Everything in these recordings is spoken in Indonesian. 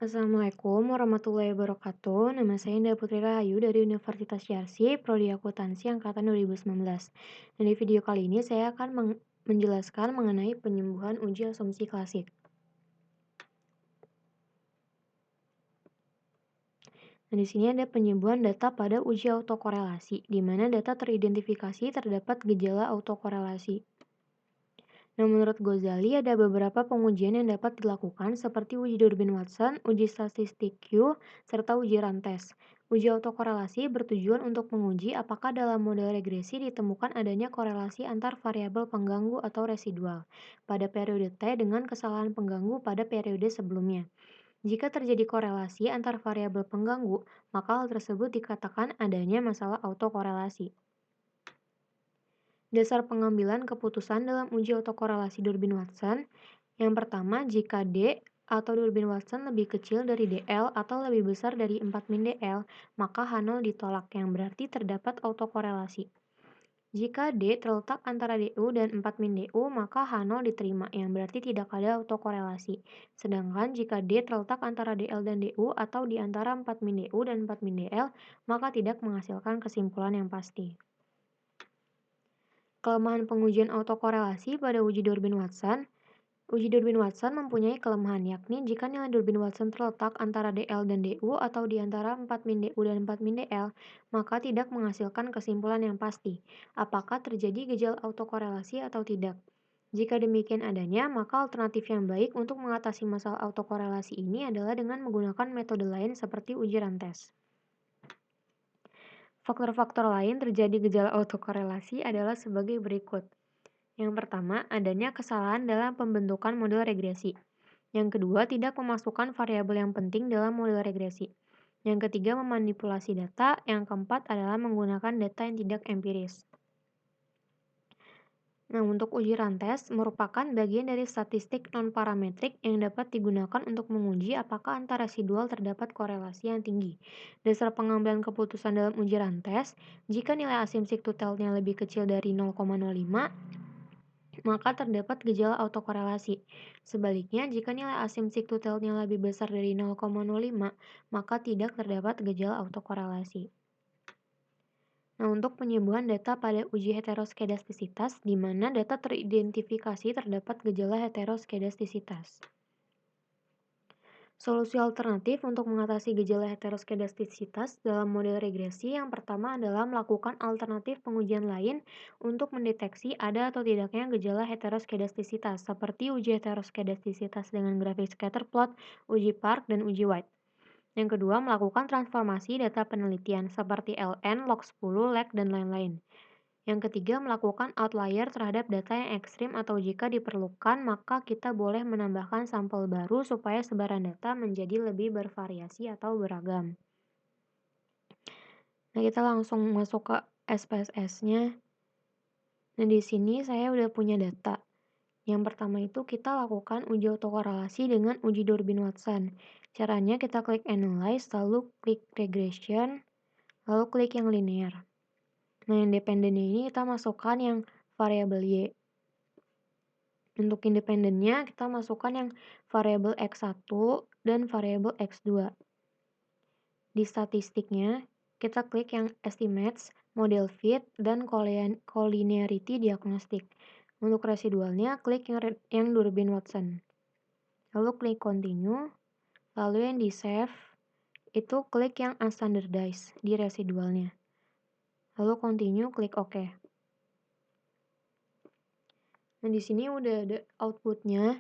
Assalamualaikum warahmatullahi wabarakatuh. Nama saya Indah Putri Rahayu dari Universitas Yarsi, Prodi Akuntansi Angkatan 2019. Dan di video kali ini saya akan menjelaskan mengenai penyembuhan uji asumsi klasik. Nah, di sini ada penyembuhan data pada uji autokorelasi, di mana data teridentifikasi terdapat gejala autokorelasi. Nah, menurut Ghazali ada beberapa pengujian yang dapat dilakukan seperti uji Durbin-Watson, uji statistik Q, serta uji rantes. Uji autokorelasi bertujuan untuk menguji apakah dalam model regresi ditemukan adanya korelasi antar variabel pengganggu atau residual pada periode T dengan kesalahan pengganggu pada periode sebelumnya. Jika terjadi korelasi antar variabel pengganggu, maka hal tersebut dikatakan adanya masalah autokorelasi. Dasar pengambilan keputusan dalam uji autokorelasi Durbin-Watson. Yang pertama, jika D atau Durbin-Watson lebih kecil dari DL atau lebih besar dari 4 min DL, maka H0 ditolak, yang berarti terdapat autokorelasi. Jika D terletak antara DU dan 4 min DU, maka H0 diterima, yang berarti tidak ada autokorelasi. Sedangkan jika D terletak antara DL dan DU atau di antara 4 min DU dan 4 min DL, maka tidak menghasilkan kesimpulan yang pasti. Kelemahan pengujian autokorelasi pada uji Durbin-Watson. Uji Durbin-Watson mempunyai kelemahan, yakni jika nilai Durbin-Watson terletak antara DL dan DU atau di antara 4 min DU dan 4 min DL, maka tidak menghasilkan kesimpulan yang pasti, apakah terjadi gejala autokorelasi atau tidak. Jika demikian adanya, maka alternatif yang baik untuk mengatasi masalah autokorelasi ini adalah dengan menggunakan metode lain seperti uji rantes. Faktor-faktor lain terjadi gejala autokorelasi adalah sebagai berikut. Yang pertama, adanya kesalahan dalam pembentukan model regresi. Yang kedua, tidak memasukkan variabel yang penting dalam model regresi. Yang ketiga, memanipulasi data. Yang keempat adalah menggunakan data yang tidak empiris. Nah, untuk uji rantes merupakan bagian dari statistik non-parametrik yang dapat digunakan untuk menguji apakah antar residual terdapat korelasi yang tinggi. Dasar pengambilan keputusan dalam uji rantes, jika nilai asumsi tutelnya lebih kecil dari 0,05, maka terdapat gejala autokorelasi. Sebaliknya, jika nilai asumsi tutelnya lebih besar dari 0,05, maka tidak terdapat gejala autokorelasi. Nah, untuk penyembuhan data pada uji heteroskedastisitas, di mana data teridentifikasi terdapat gejala heteroskedastisitas. Solusi alternatif untuk mengatasi gejala heteroskedastisitas dalam model regresi yang pertama adalah melakukan alternatif pengujian lain untuk mendeteksi ada atau tidaknya gejala heteroskedastisitas, seperti uji heteroskedastisitas dengan grafik scatterplot, uji Park, dan uji White. Yang kedua, melakukan transformasi data penelitian seperti LN, log10, lag, dan lain-lain. Yang ketiga, melakukan outlier terhadap data yang ekstrim atau jika diperlukan, maka kita boleh menambahkan sampel baru supaya sebaran data menjadi lebih bervariasi atau beragam. Nah, kita langsung masuk ke SPSS-nya. Nah, di sini saya udah punya data. Yang pertama itu kita lakukan uji autokorelasi dengan uji Durbin-Watson. Caranya kita klik Analyze, lalu klik Regression, lalu klik yang linear. Nah, yang independennya ini kita masukkan yang variabel Y. Untuk independennya kita masukkan yang variabel X1 dan variabel X2. Di statistiknya, kita klik yang Estimates, Model Fit, dan Collinearity Diagnostic. Untuk residualnya, klik yang Durbin-Watson. Lalu klik Continue, lalu yang di Save, itu klik yang Unstandardized di residualnya. Lalu Continue, klik OK. Nah, di sini udah ada outputnya.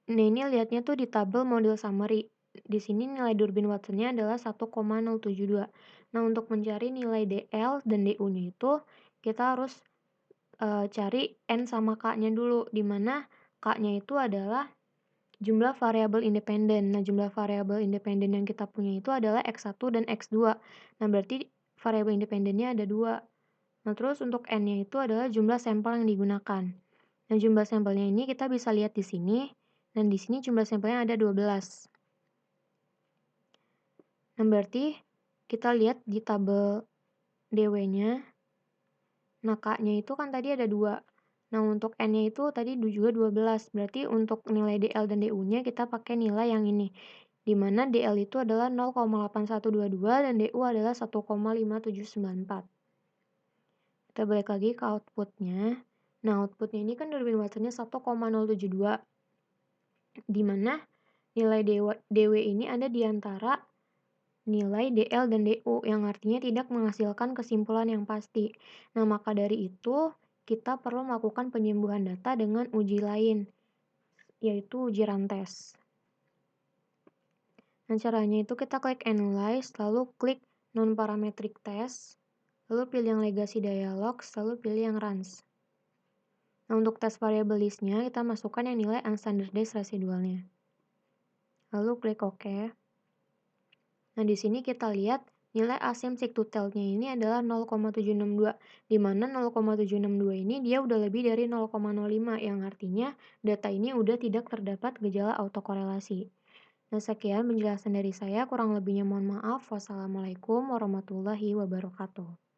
Nah, ini lihatnya tuh di tabel model summary. Di sini nilai Durbin-Watsonnya adalah 1,072. Nah, untuk mencari nilai DL dan DU-nya itu, kita harus cari N sama K-nya dulu, di mana K-nya itu adalah jumlah variabel independen. Nah, jumlah variabel independen yang kita punya itu adalah X1 dan X2. Nah, berarti variabel independennya ada 2. Nah, terus untuk N-nya itu adalah jumlah sampel yang digunakan. Nah, jumlah sampelnya ini kita bisa lihat di sini, dan di sini jumlah sampelnya ada 12. Nah, berarti kita lihat di tabel DW-nya, nah K-nya itu kan tadi ada 2. Nah, untuk N-nya itu tadi juga 12. Berarti untuk nilai DL dan DU-nya kita pakai nilai yang ini, di mana DL itu adalah 0,8122 dan DU adalah 1,5794. Kita balik lagi ke outputnya. Nah, outputnya ini kan Durbin Watsonnya 1,072, di mana nilai DW ini ada di antara nilai DL dan DU, yang artinya tidak menghasilkan kesimpulan yang pasti. Nah, maka dari itu, kita perlu melakukan penyembuhan data dengan uji lain, yaitu uji rantes. Nah, caranya itu kita klik Analyze, lalu klik Non-Parametric Test, lalu pilih yang Legacy Dialogs, lalu pilih yang Runs. Nah, untuk tes variable list-nya, kita masukkan yang nilai unstandardized residualnya. Lalu klik OK. Nah, di sini kita lihat nilai asymptotic to tell-nya ini adalah 0,762, di mana 0,762 ini dia udah lebih dari 0,05, yang artinya data ini udah tidak terdapat gejala autokorelasi. Nah, sekian penjelasan dari saya, kurang lebihnya mohon maaf. Wassalamualaikum warahmatullahi wabarakatuh.